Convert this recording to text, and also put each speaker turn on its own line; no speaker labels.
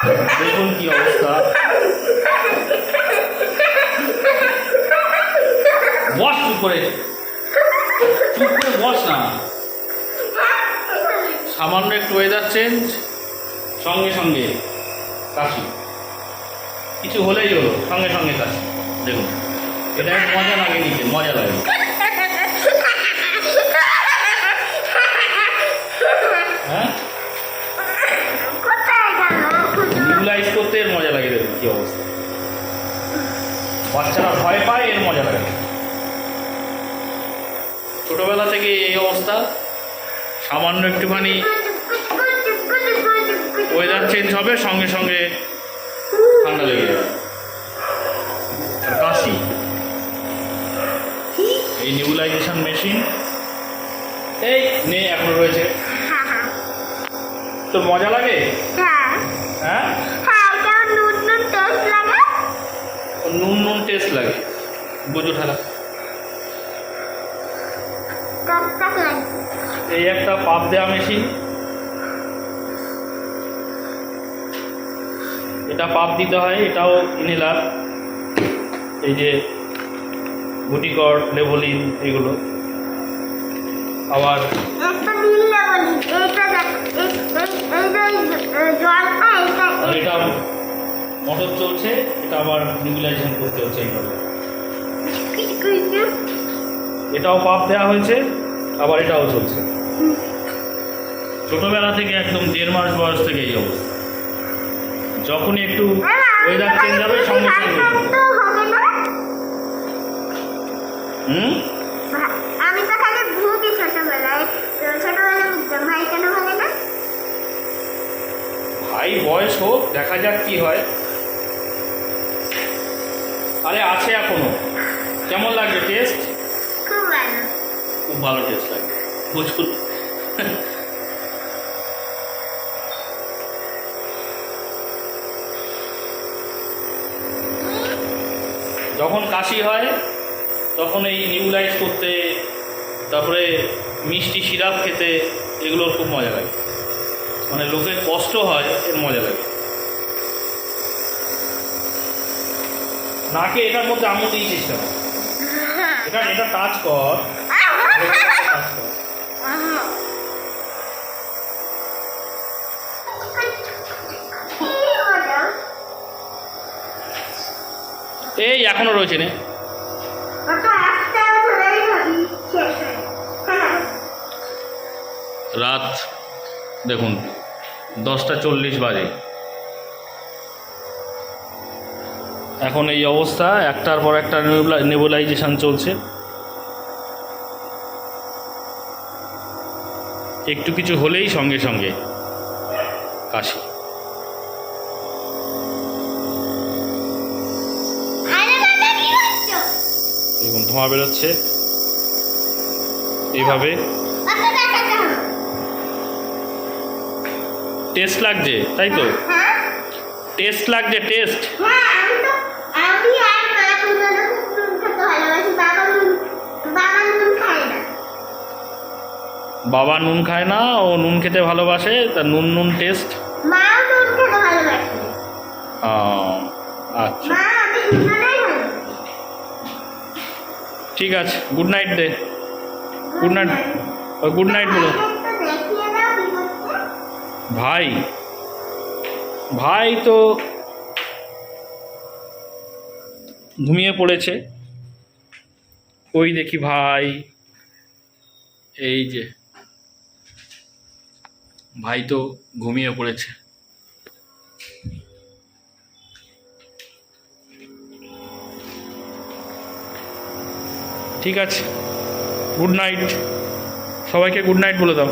দেখুন কি অবস্থা। বস চুপ করে, চুপ করে বস না। সামান্য একটু ওয়েদার চেঞ্জ, সঙ্গে সঙ্গে কাশি। কিছু হলেই হলো, সঙ্গে সঙ্গে কাশি। দেখুন, এটা মজা লাগে, নিতে মজা লাগে। হ্যাঁ, নিউলাইজ করতে এর মজা লাগে। দেখুন কি অবস্থা। বাচ্চারা ভয় পায়, এর মজা লাগে। ছোটবেলা থেকে এই অবস্থা। সামান্য একটুখানি ওয়েদার চেঞ্জ হবে, সঙ্গে সঙ্গে ঠান্ডা লেগে যাবে আর কাশি। এই নেবুলাইজেশন মেশিন এই নেই, এখনো রয়েছে। তোর মজা লাগে? হ্যাঁ, নুন নুন টেস্ট লাগে। বুঝো ঠালা। এই একটা পাপ দেওয়া মেশিন, এটা পাপ দিতে হয়। এটাও ইনহেলার। এই যে গুটিকর, লেভলিন, এগুলো। আবার এটা মোটর চলছে, এটা আবার নিউলাইজেশন করতে হচ্ছে এইভাবে। এটাও পাপ দেওয়া হয়েছে, আবার এটাও চলছে। ছোটবেলা থেকে একদম 1.5 মাস বয়স থেকে এই অবস্থা। যখনই একটু ওয়েদার চেঞ্জ হবে, সঙ্গে সঙ্গে ভাই বয়স হোক, দেখা যাক কি হয়। আরে আছে এখনো। কেমন লাগবে টেস্ট? খুব ভালো টেস্ট লাগে। বুঝুন, যখন কাশি হয় তখন এই নিউলাইজ করতে, তারপরে মিষ্টি সিরাপ খেতে, এগুলোর খুব মজা লাগে। মানে লোকের কষ্ট হয়, এর মজা লাগে। নাকে এটার মধ্যে আমু দিয়েছিস কেন? এটা টাচ কর, টাচ কর। এই এখনো রয়েছে নে। রাত দেখুন 10:40 বাজে। এখন এই অবস্থা, একটার পর একটা নেবুলাইজেশন চলছে। একটু কিছু হলেই সঙ্গে সঙ্গে কাশি। দেখুন ধোঁয়া বেরোচ্ছে এইভাবে। টেস্ট লাগছে, তাই তো? টেস্ট লাগছে, টেস্ট। বাবা নুন খায় না, ও নুন খেতে ভালোবাসে, তা নুন নুন টেস্ট। আচ্ছা, ঠিক আছে। গুড নাইট দে। গুড নাইট, গুড নাইট বলো। ভাই, ভাই তো ঘুমিয়ে পড়েছে। ওই দেখি ভাই, এই যে ভাই তো ঘুমিয়ে পড়েছে। ঠিক আছে, গুড নাইট। সবাইকে গুড নাইট বলে দাও।